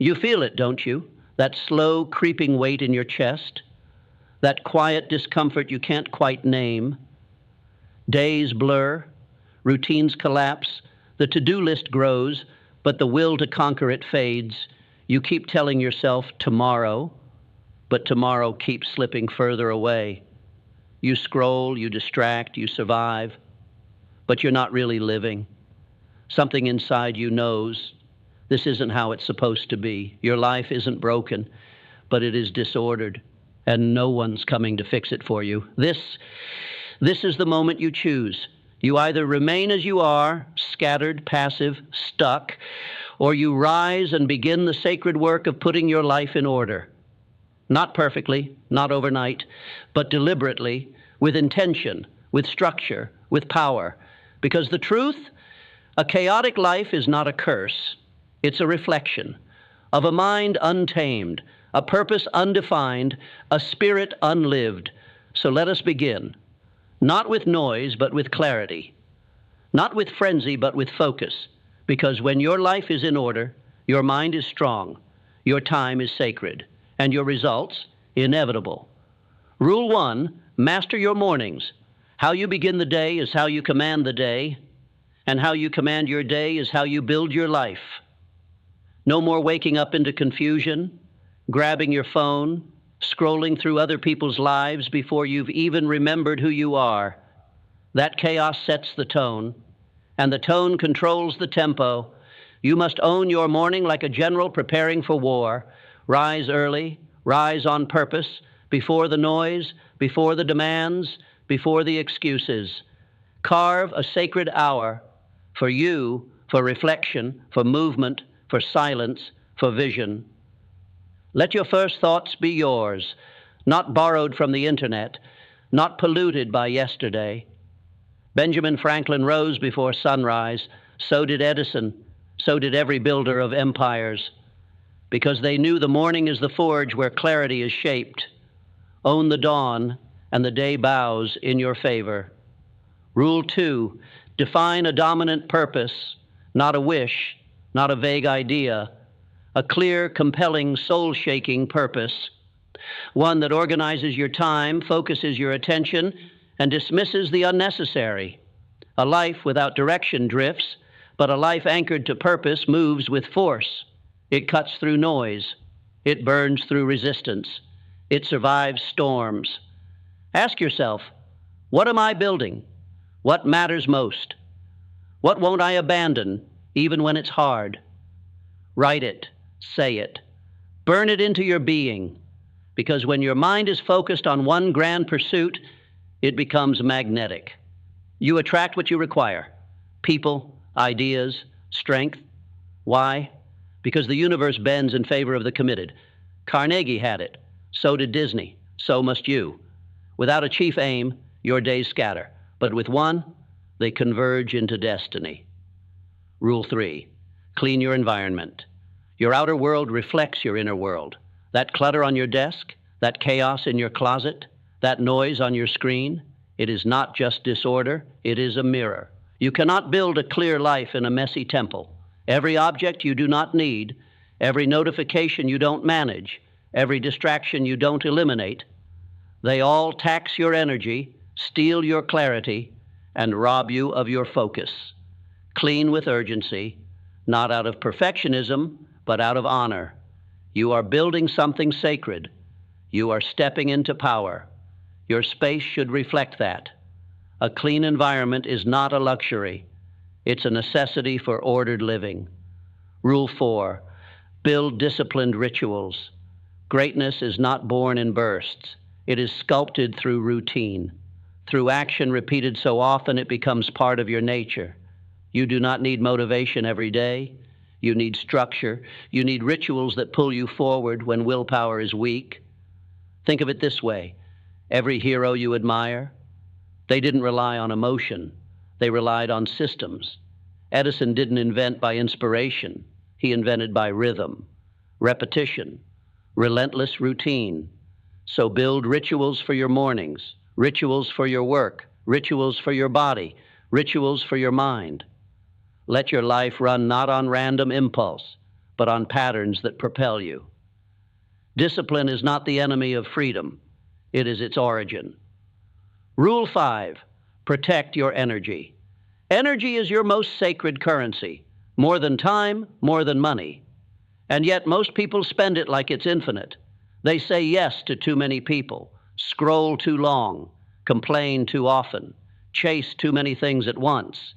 You feel it, don't you? That slow creeping weight in your chest, that quiet discomfort you can't quite name. Days blur, routines collapse, the to-do list grows, but the will to conquer it fades. You keep telling yourself tomorrow, but tomorrow keeps slipping further away. You scroll, you distract, you survive, but you're not really living. Something inside you knows this isn't how it's supposed to be. Your life isn't broken, but it is disordered, and no one's coming to fix it for you. This is the moment you choose. You either remain as you are, scattered, passive, stuck, or you rise and begin the sacred work of putting your life in order. Not perfectly, not overnight, but deliberately, with intention, with structure, with power. Because the truth, a chaotic life is not a curse. It's a reflection of a mind untamed, a purpose undefined, a spirit unlived. So let us begin. Not with noise, but with clarity. Not with frenzy, but with focus. Because when your life is in order, your mind is strong, your time is sacred, and your results inevitable. Rule 1, master your mornings. How you begin the day is how you command the day, and how you command your day is how you build your life. No more waking up into confusion, grabbing your phone, scrolling through other people's lives before you've even remembered who you are. That chaos sets the tone, and the tone controls the tempo. You must own your morning like a general preparing for war. Rise early, rise on purpose, before the noise, before the demands, before the excuses. Carve a sacred hour for you, for reflection, for movement, for silence, for vision. Let your first thoughts be yours, not borrowed from the internet, not polluted by yesterday. Benjamin Franklin rose before sunrise, so did Edison, so did every builder of empires, because they knew the morning is the forge where clarity is shaped. Own the dawn, and the day bows in your favor. Rule 2, define a dominant purpose, not a wish, not a vague idea, a clear, compelling, soul-shaking purpose, one that organizes your time, focuses your attention, and dismisses the unnecessary. A life without direction drifts, but a life anchored to purpose moves with force. It cuts through noise. It burns through resistance. It survives storms. Ask yourself, what am I building? What matters most? What won't I abandon, even when it's hard? Write it, say it, burn it into your being, because when your mind is focused on one grand pursuit, it becomes magnetic. You attract what you require: people, ideas, strength. Why? Because the universe bends in favor of the committed. Carnegie had it. So did Disney. So must you. Without a chief aim, your days scatter. But with one, they converge into destiny. Rule 3, clean your environment. Your outer world reflects your inner world. That clutter on your desk, that chaos in your closet, that noise on your screen, it is not just disorder, it is a mirror. You cannot build a clear life in a messy temple. Every object you do not need, every notification you don't manage, every distraction you don't eliminate, they all tax your energy, steal your clarity, and rob you of your focus. Clean with urgency, not out of perfectionism, but out of honor. You are building something sacred. You are stepping into power. Your space should reflect that. A clean environment is not a luxury. It's a necessity for ordered living. Rule 4, build disciplined rituals. Greatness is not born in bursts. It is sculpted through routine. Through action repeated so often it becomes part of your nature. You do not need motivation every day. You need structure. You need rituals that pull you forward when willpower is weak. Think of it this way. Every hero you admire, they didn't rely on emotion. They relied on systems. Edison didn't invent by inspiration. He invented by rhythm, repetition, relentless routine. So build rituals for your mornings, rituals for your work, rituals for your body, rituals for your mind. Let your life run not on random impulse, but on patterns that propel you. Discipline is not the enemy of freedom. It is its origin. Rule 5, protect your energy. Energy is your most sacred currency, more than time, more than money. And yet most people spend it like it's infinite. They say yes to too many people, scroll too long, complain too often, chase too many things at once.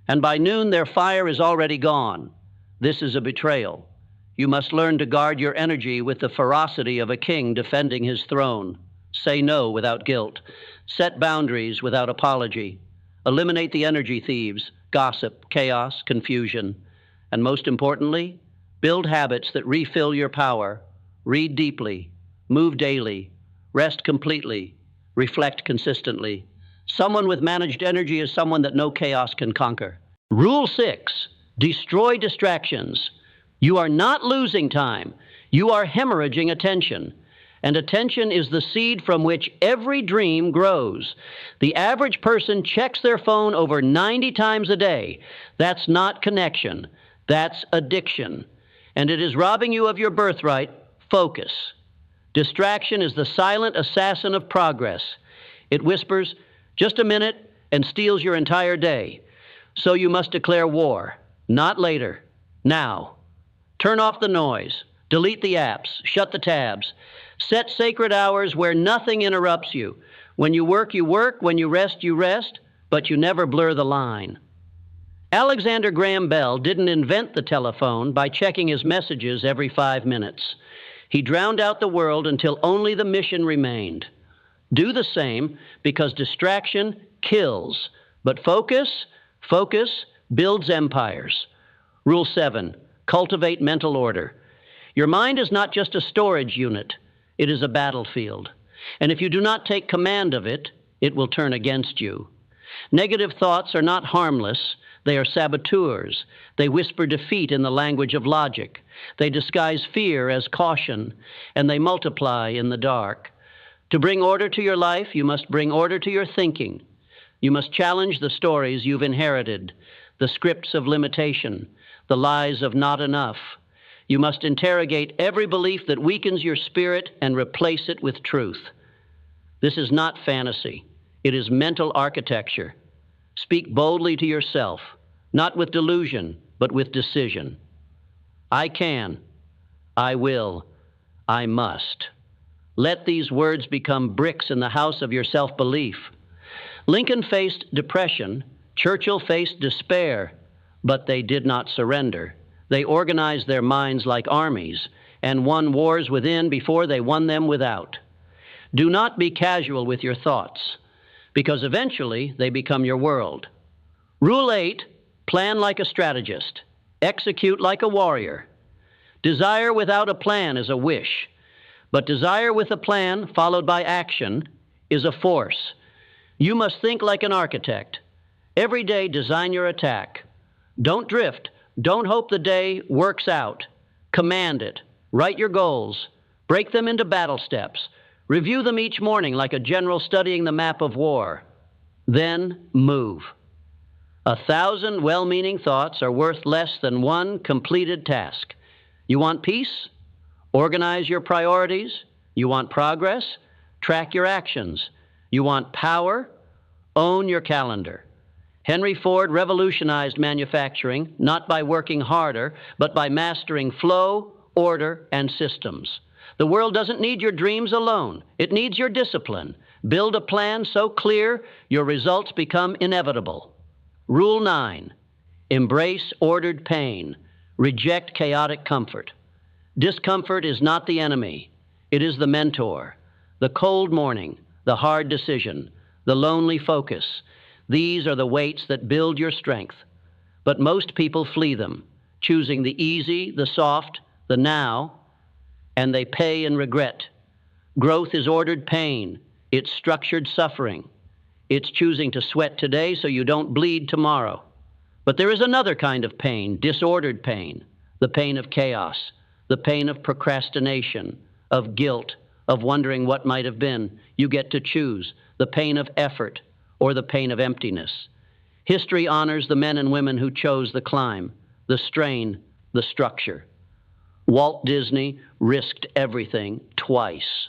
And by noon, their fire is already gone. This is a betrayal. You must learn to guard your energy with the ferocity of a king defending his throne. Say no without guilt. Set boundaries without apology. Eliminate the energy thieves, gossip, chaos, confusion. And most importantly, build habits that refill your power. Read deeply, move daily, rest completely, reflect consistently. Someone with managed energy is someone that no chaos can conquer. Rule 6, destroy distractions. You are not losing time. You are hemorrhaging attention. And attention is the seed from which every dream grows. The average person checks their phone over 90 times a day. That's not connection. That's addiction. And it is robbing you of your birthright, focus. Distraction is the silent assassin of progress. It whispers, just a minute, and steals your entire day. So you must declare war, not later, now. Turn off the noise, delete the apps, shut the tabs. Set sacred hours where nothing interrupts you. When you work, when you rest, but you never blur the line. Alexander Graham Bell didn't invent the telephone by checking his messages every 5 minutes. He drowned out the world until only the mission remained. Do the same, because distraction kills, but focus builds empires. Rule 7, cultivate mental order. Your mind is not just a storage unit. It is a battlefield. And if you do not take command of it, it will turn against you. Negative thoughts are not harmless. They are saboteurs. They whisper defeat in the language of logic. They disguise fear as caution, and they multiply in the dark. To bring order to your life, you must bring order to your thinking. You must challenge the stories you've inherited, the scripts of limitation, the lies of not enough. You must interrogate every belief that weakens your spirit and replace it with truth. This is not fantasy. It is mental architecture. Speak boldly to yourself, not with delusion, but with decision. I can, I will, I must. Let these words become bricks in the house of your self-belief. Lincoln faced depression, Churchill faced despair, but they did not surrender. They organized their minds like armies and won wars within before they won them without. Do not be casual with your thoughts, because eventually they become your world. Rule 8, plan like a strategist, execute like a warrior. Desire without a plan is a wish, but desire with a plan followed by action is a force. You must think like an architect. Every day design your attack. Don't drift. Don't hope the day works out. Command it. Write your goals. Break them into battle steps. Review them each morning like a general studying the map of war. Then move. 1,000 well-meaning thoughts are worth less than one completed task. You want peace? Organize your priorities. You want progress? Track your actions. You want power? Own your calendar. Henry Ford revolutionized manufacturing, not by working harder, but by mastering flow, order, and systems. The world doesn't need your dreams alone. It needs your discipline. Build a plan so clear, your results become inevitable. Rule 9, embrace ordered pain. Reject chaotic comfort. Discomfort is not the enemy. It is the mentor. The cold morning, the hard decision, the lonely focus. These are the weights that build your strength. But most people flee them, choosing the easy, the soft, the now, and they pay in regret. Growth is ordered pain. It's structured suffering. It's choosing to sweat today so you don't bleed tomorrow. But there is another kind of pain, disordered pain, the pain of chaos, the pain of procrastination, of guilt, of wondering what might have been. You get to choose the pain of effort or the pain of emptiness. History honors the men and women who chose the climb, the strain, the structure. Walt Disney risked everything twice.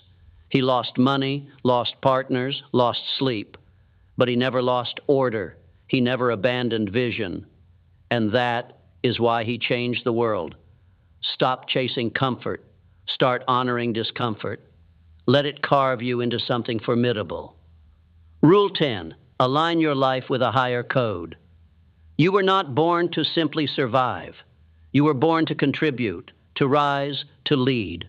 He lost money, lost partners, lost sleep, but he never lost order. He never abandoned vision. And that is why he changed the world. Stop chasing comfort. Start honoring discomfort. Let it carve you into something formidable. Rule 10, align your life with a higher code. You were not born to simply survive. You were born to contribute, to rise, to lead.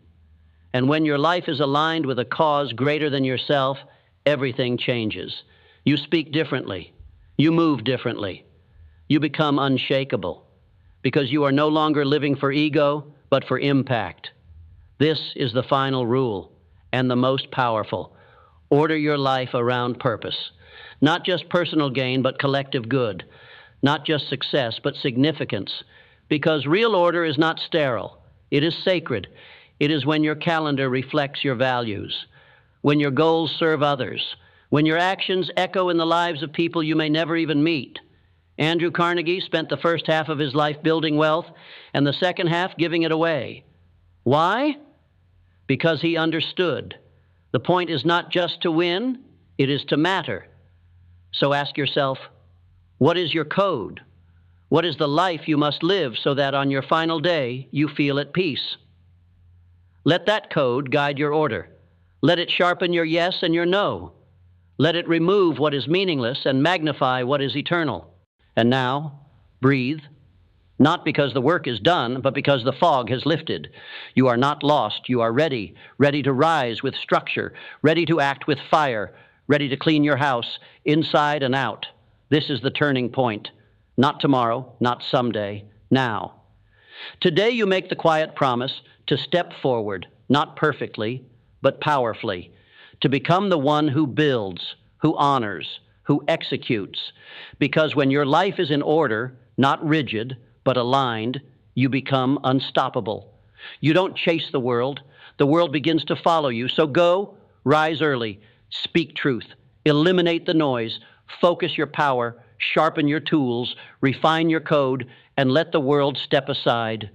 And when your life is aligned with a cause greater than yourself, everything changes. You speak differently. You move differently. You become unshakable because you are no longer living for ego, but for impact. This is the final rule and the most powerful. Order your life around purpose. Not just personal gain, but collective good. Not just success, but significance. Because real order is not sterile. It is sacred. It is when your calendar reflects your values, when your goals serve others, when your actions echo in the lives of people you may never even meet. Andrew Carnegie spent the first half of his life building wealth and the second half giving it away. Why? Because he understood. The point is not just to win, it is to matter. So ask yourself, what is your code? What is the life you must live so that on your final day you feel at peace? Let that code guide your order. Let it sharpen your yes and your no. Let it remove what is meaningless and magnify what is eternal. And now, breathe. Not because the work is done, but because the fog has lifted. You are not lost. You are ready, ready to rise with structure, ready to act with fire, ready to clean your house inside and out. This is the turning point. Not tomorrow, not someday, now. Today you make the quiet promise to step forward, not perfectly, but powerfully, to become the one who builds, who honors, who executes. Because when your life is in order, not rigid, but aligned, you become unstoppable. You don't chase the world begins to follow you. So go, rise early, speak truth, eliminate the noise, focus your power, sharpen your tools, refine your code, and let the world step aside.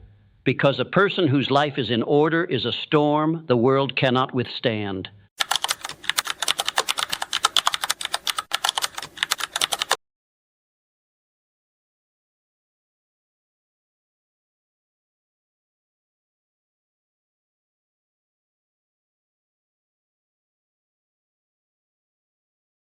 Because a person whose life is in order is a storm the world cannot withstand.